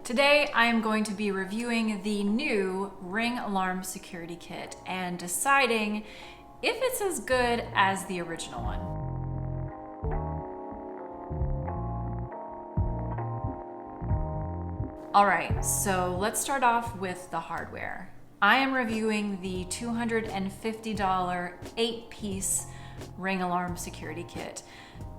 Today I am going to be reviewing the new Ring Alarm Security Kit and deciding if it's as good as the original one. Alright, so let's start off with the hardware. I am reviewing the $250 8-piece Ring Alarm Security Kit.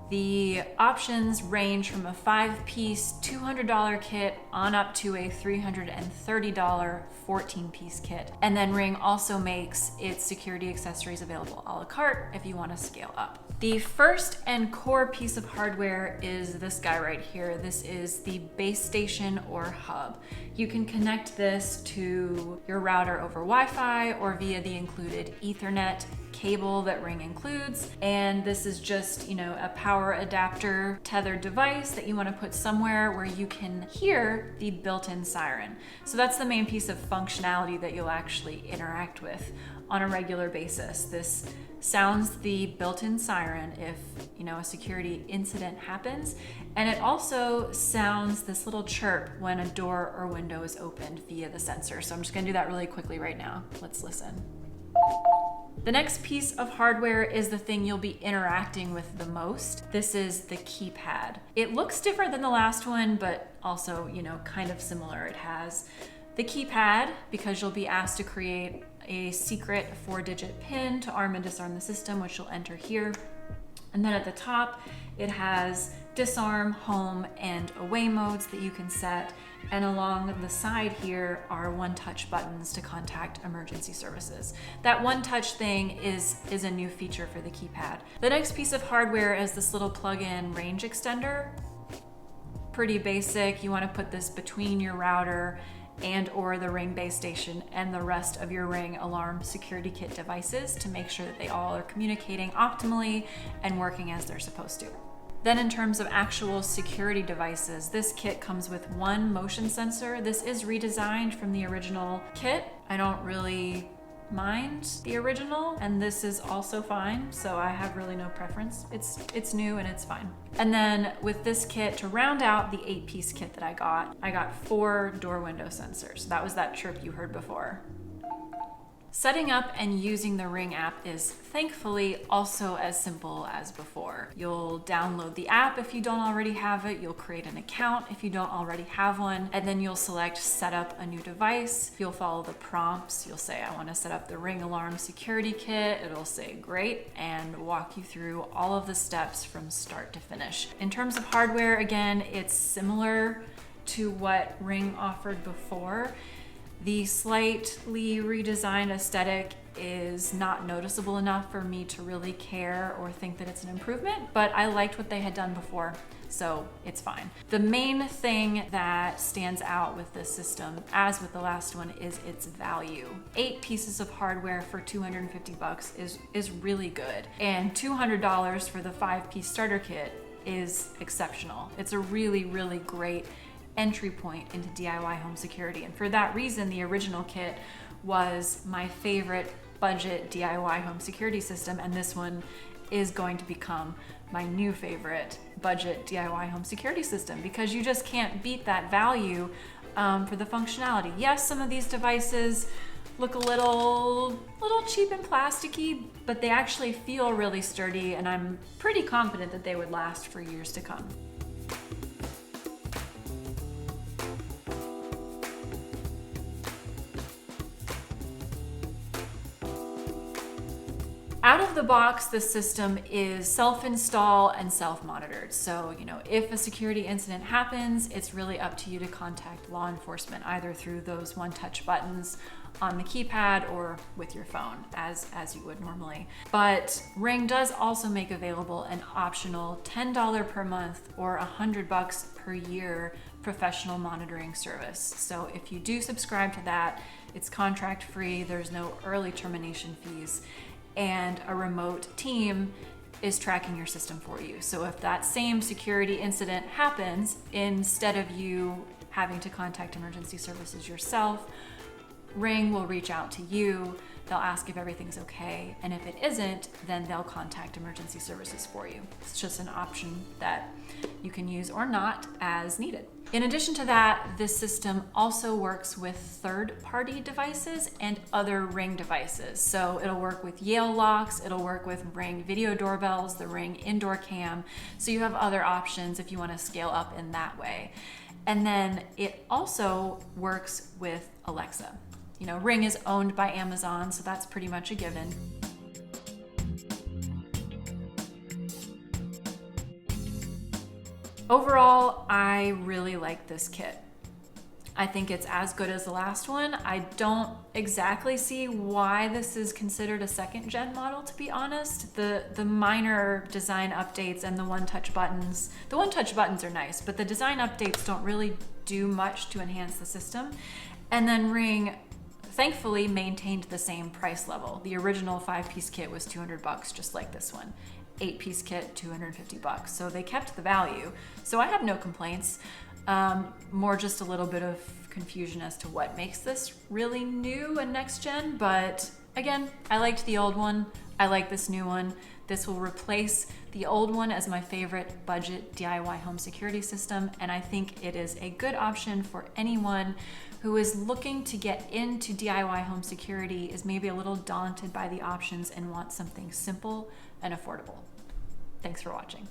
The options range from a 5-piece $200 kit on up to a $330 14-piece kit. And then Ring also makes its security accessories available a la carte if you want to scale up. The first and core piece of hardware is this guy right here. This is the base station or hub. You can connect this to your router over Wi-Fi or via the included Ethernet cable that Ring includes. And this is just, a power adapter tethered device that you want to put somewhere where you can hear the built-in siren. So that's the main piece of functionality that you'll actually interact with on a regular basis. This sounds the built-in siren if, a security incident happens. And it also sounds this little chirp when a door or window is opened via the sensor. So I'm just gonna do that really quickly right now. Let's listen. The next piece of hardware is the thing you'll be interacting with the most. This is the keypad. It looks different than the last one, but also, kind of similar. It has the keypad because you'll be asked to create a secret 4-digit PIN to arm and disarm the system, which you'll enter here. And then at the top, it has disarm, home, and away modes that you can set. And along the side here are one-touch buttons to contact emergency services. That one-touch thing is a new feature for the keypad. The next piece of hardware is this little plug-in range extender. Pretty basic. You want to put this between your router and or the Ring base station and the rest of your Ring Alarm Security Kit devices to make sure that they all are communicating optimally and working as they're supposed to. Then in terms of actual security devices, this kit comes with one motion sensor. This is redesigned from the original kit. I don't really mind the original, and this is also fine, so I have really no preference. It's new and it's fine. And then with this kit, to round out the 8-piece kit that I got 4 door window sensors. That was that chirp you heard before. Setting up and using the Ring app is thankfully also as simple as before. You'll download the app if you don't already have it, you'll create an account if you don't already have one, and then you'll select set up a new device. You'll follow the prompts. You'll say, I want to set up the Ring Alarm Security Kit. It'll say great and walk you through all of the steps from start to finish. In terms of hardware, again, it's similar to what Ring offered before. The slightly redesigned aesthetic is not noticeable enough for me to really care or think that it's an improvement, but I liked what they had done before, so it's fine. The main thing that stands out with this system, as with the last one, is its value. 8 pieces of hardware for $250 is really good, and $200 for the 5-piece starter kit is exceptional. It's a really, really great entry point into DIY home security. And for that reason, the original kit was my favorite budget DIY home security system, and this one is going to become my new favorite budget DIY home security system because you just can't beat that value for the functionality. Yes, some of these devices look a little cheap and plasticky, but they actually feel really sturdy, and I'm pretty confident that they would last for years to come. Out of the box, the system is self-install and self-monitored. So, if a security incident happens, it's really up to you to contact law enforcement, either through those one-touch buttons on the keypad or with your phone, as you would normally. But Ring does also make available an optional $10 per month or $100 per year professional monitoring service. So if you do subscribe to that, it's contract free, there's no early termination fees, and a remote team is tracking your system for you. So if that same security incident happens, instead of you having to contact emergency services yourself, Ring will reach out to you, they'll ask if everything's okay, and if it isn't, then they'll contact emergency services for you. It's just an option that you can use or not as needed. In addition to that, this system also works with third-party devices and other Ring devices. So it'll work with Yale locks, it'll work with Ring video doorbells, the Ring indoor cam. So you have other options if you want to scale up in that way. And then it also works with Alexa. You know, Ring is owned by Amazon, so that's pretty much a given. Overall, I really like this kit. I think it's as good as the last one. I don't exactly see why this is considered a second gen model, to be honest. The minor design updates and the one-touch buttons are nice, but the design updates don't really do much to enhance the system. And then Ring thankfully maintained the same price level. The original 5-piece kit was $200, just like this one. 8-piece kit, $250. So they kept the value. So I have no complaints. More just a little bit of confusion as to what makes this really new and next gen. But again, I liked the old one. I like this new one. This will replace the old one as my favorite budget DIY home security system. And I think it is a good option for anyone who is looking to get into DIY home security, is maybe a little daunted by the options and wants something simple and affordable. Thanks for watching.